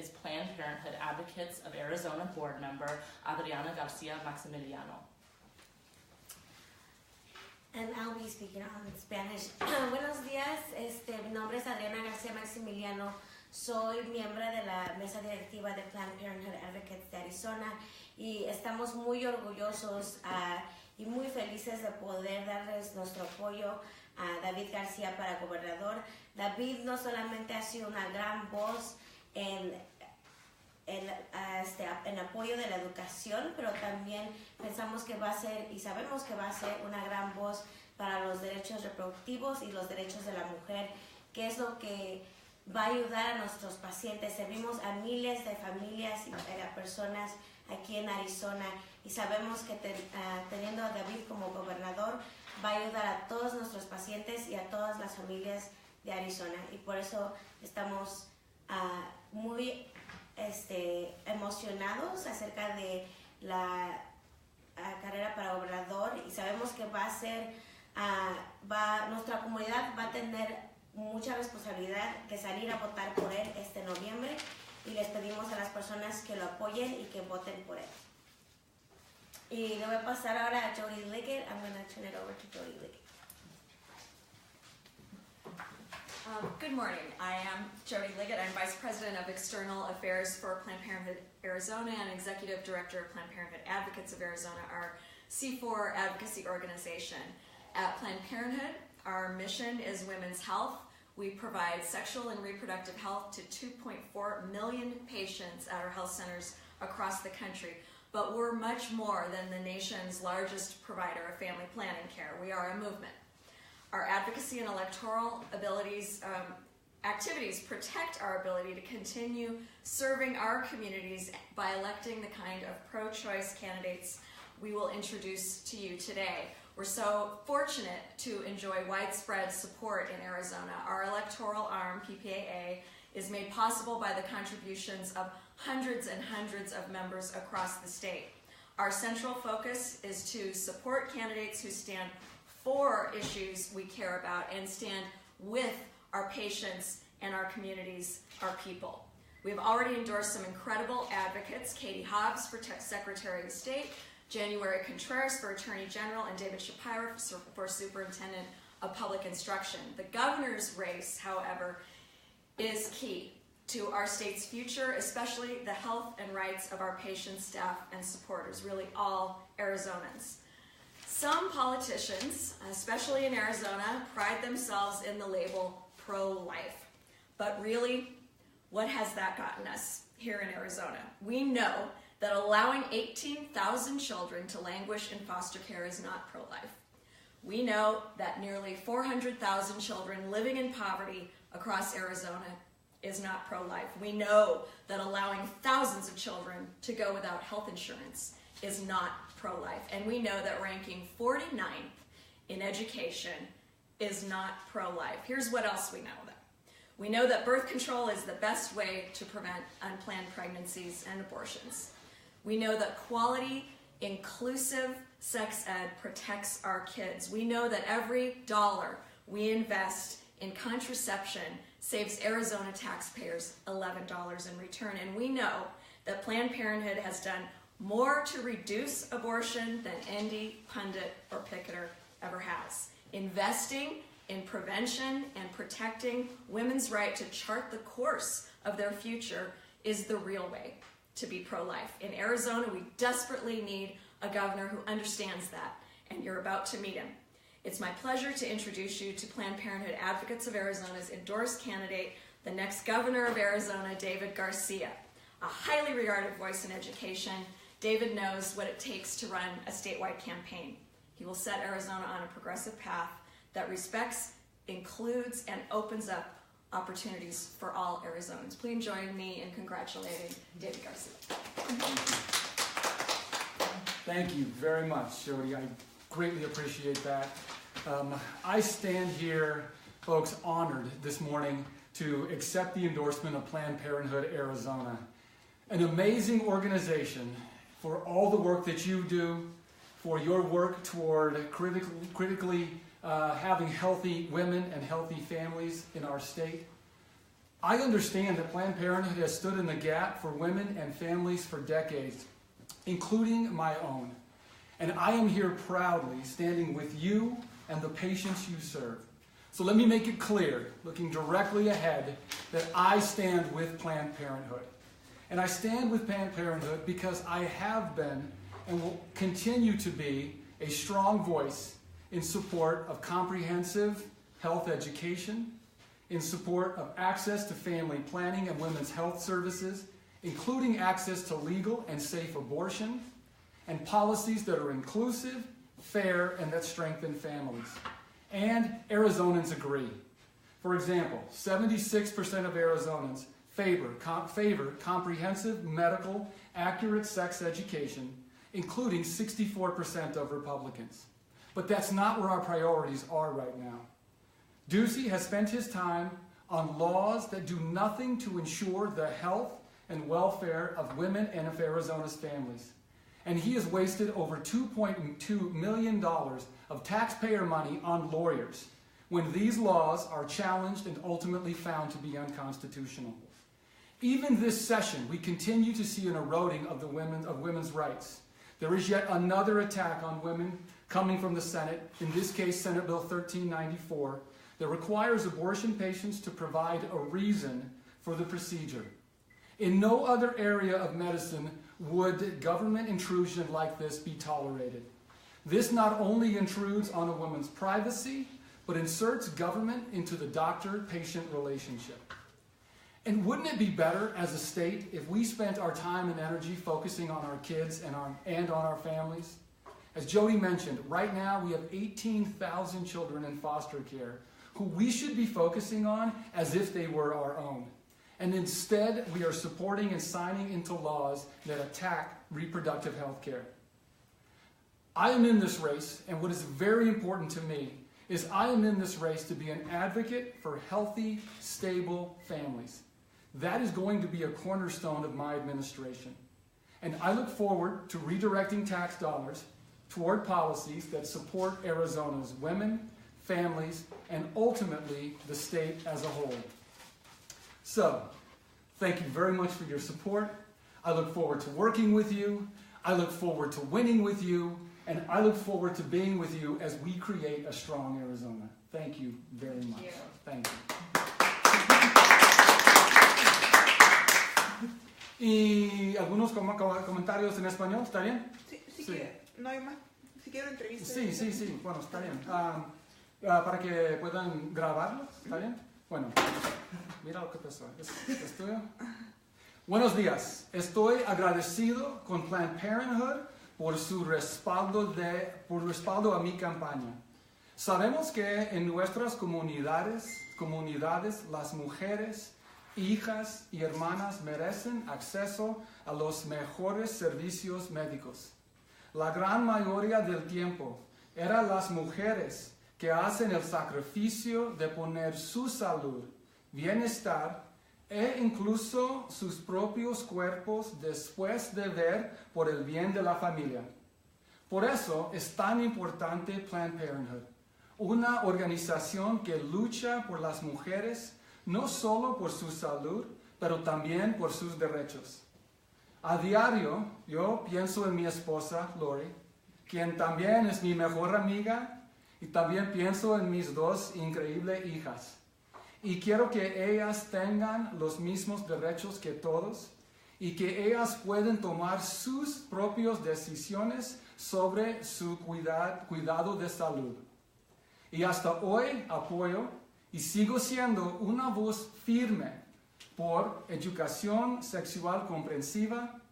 is Planned Parenthood Advocates of Arizona board member Adriana Garcia Maximiliano. And I'll be speaking on Spanish. Buenos días, mi nombre es Adriana Garcia Maximiliano. Soy miembro de la mesa directiva de Planned Parenthood Advocates de Arizona y estamos muy orgullosos y muy felices de poder darles nuestro apoyo a David Garcia para gobernador. David no solamente ha sido una gran voz en apoyo de la educación, pero también pensamos que va a ser y sabemos que va a ser una gran voz para los derechos reproductivos y los derechos de la mujer, que es lo que va a ayudar a nuestros pacientes. Servimos a miles de familias y a personas aquí en Arizona y sabemos que teniendo a David como gobernador va a ayudar a todos nuestros pacientes y a todas las familias de Arizona, y por eso estamos muy emocionados acerca de la carrera para gobernador, y sabemos que va a ser nuestra comunidad va a tener mucha responsabilidad de salir a votar por él este noviembre, y les pedimos a las personas que lo apoyen y que voten por él. Y le voy a pasar ahora a Jody Liggett. I'm going to turn it over to Jody Liggett. Good morning. I am Jody Liggett. I'm Vice President of External Affairs for Planned Parenthood Arizona and Executive Director of Planned Parenthood Advocates of Arizona, our C4 advocacy organization. At Planned Parenthood, our mission is women's health. We provide sexual and reproductive health to 2.4 million patients at our health centers across the country. But we're much more than the nation's largest provider of family planning care. We are a movement. Our advocacy and electoral activities protect our ability to continue serving our communities by electing the kind of pro-choice candidates we will introduce to you today. We're so fortunate to enjoy widespread support in Arizona. Our electoral arm, PPAA, is made possible by the contributions of hundreds and hundreds of members across the state. Our central focus is to support candidates who stand for issues we care about and stand with our patients and our communities, our people. We've already endorsed some incredible advocates: Katie Hobbs for Secretary of State, January Contreras for Attorney General, and David Shapiro for Superintendent of Public Instruction. The governor's race, however, is key to our state's future, especially the health and rights of our patients, staff, and supporters, really all Arizonans. Some politicians, especially in Arizona, pride themselves in the label pro-life. But really, what has that gotten us here in Arizona? We know that allowing 18,000 children to languish in foster care is not pro-life. We know that nearly 400,000 children living in poverty across Arizona is not pro-life. We know that allowing thousands of children to go without health insurance is not pro-life. And we know that ranking 49th in education is not pro-life. Here's what else we know, though. We know that birth control is the best way to prevent unplanned pregnancies and abortions. We know that quality, inclusive sex ed protects our kids. We know that every dollar we invest in contraception saves Arizona taxpayers $11 in return. And we know that Planned Parenthood has done more to reduce abortion than any pundit or picketer ever has. Investing in prevention and protecting women's right to chart the course of their future is the real way to be pro-life. In Arizona, we desperately need a governor who understands that, and you're about to meet him. It's my pleasure to introduce you to Planned Parenthood Advocates of Arizona's endorsed candidate, the next governor of Arizona, David Garcia. A highly regarded voice in education, David knows what it takes to run a statewide campaign. He will set Arizona on a progressive path that respects, includes, and opens up opportunities for all Arizonans. Please join me in congratulating David Garcia. Thank you very much, Jody. I greatly appreciate that. I stand here, folks, honored this morning to accept the endorsement of Planned Parenthood Arizona, an amazing organization for all the work that you do, for your work toward critically having healthy women and healthy families in our state. I understand that Planned Parenthood has stood in the gap for women and families for decades, including my own. And I am here proudly standing with you and the patients you serve. So let me make it clear, looking directly ahead, that I stand with Planned Parenthood. And I stand with Planned Parenthood because I have been and will continue to be a strong voice in support of comprehensive health education, in support of access to family planning and women's health services, including access to legal and safe abortion, and policies that are inclusive, fair, and that strengthen families. And Arizonans agree. For example, 76% of Arizonans favor comprehensive, medical, accurate sex education, including 64% of Republicans. But that's not where our priorities are right now. Ducey has spent his time on laws that do nothing to ensure the health and welfare of women and of Arizona's families. And he has wasted over $2.2 million of taxpayer money on lawyers when these laws are challenged and ultimately found to be unconstitutional. Even this session, we continue to see an eroding of women's rights. There is yet another attack on women coming from the Senate, in this case Senate Bill 1394, that requires abortion patients to provide a reason for the procedure. In no other area of medicine would government intrusion like this be tolerated. This not only intrudes on a woman's privacy, but inserts government into the doctor-patient relationship. And wouldn't it be better as a state if we spent our time and energy focusing on our kids and on our families? As Jody mentioned, right now we have 18,000 children in foster care who we should be focusing on as if they were our own. And instead, we are supporting and signing into laws that attack reproductive health care. I am in this race, and what is very important to me is I am in this race to be an advocate for healthy, stable families. That is going to be a cornerstone of my administration. And I look forward to redirecting tax dollars toward policies that support Arizona's women, families, and ultimately the state as a whole. So, thank you very much for your support. I look forward to working with you. I look forward to winning with you. And I look forward to being with you as we create a strong Arizona. Thank you very much. Thank you. ¿Y algunos comentarios en español? ¿Está bien? Sí. Que no hay más. Si quiero entrevistas. Sí. Bueno, está bien. Para que puedan grabarlo, ¿está bien? Bueno, mira lo que pasó. ¿Es tuyo? Buenos días. Estoy agradecido con Planned Parenthood por su respaldo a mi campaña. Sabemos que en nuestras comunidades las mujeres, hijas y hermanas merecen acceso a los mejores servicios médicos. La gran mayoría del tiempo eran las mujeres que hacen el sacrificio de poner su salud, bienestar e incluso sus propios cuerpos después de ver por el bien de la familia. Por eso es tan importante Planned Parenthood, una organización que lucha por las mujeres no solo por su salud, pero también por sus derechos. A diario yo pienso en mi esposa, Lori, quien también es mi mejor amiga, y también pienso en mis dos increíbles hijas. Y quiero que ellas tengan los mismos derechos que todos y que ellas puedan tomar sus propias decisiones sobre su cuidado de salud. Y hasta hoy apoyo y sigo siendo una voz firme por educación sexual comprensiva,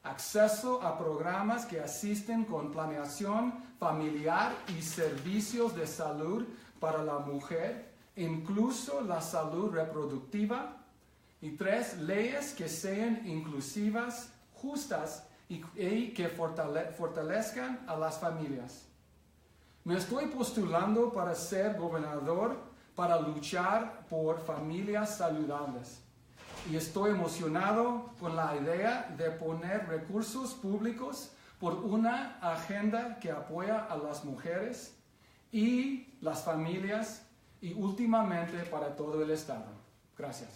acceso a programas que asisten con planeación familiar y servicios de salud para la mujer, incluso la salud reproductiva, y 3, leyes que sean inclusivas, justas y que fortalezcan a las familias. Me estoy postulando para ser gobernador para luchar por familias saludables. Y estoy emocionado con la idea de poner recursos públicos por una agenda que apoya a las mujeres y las familias y últimamente para todo el Estado. Gracias.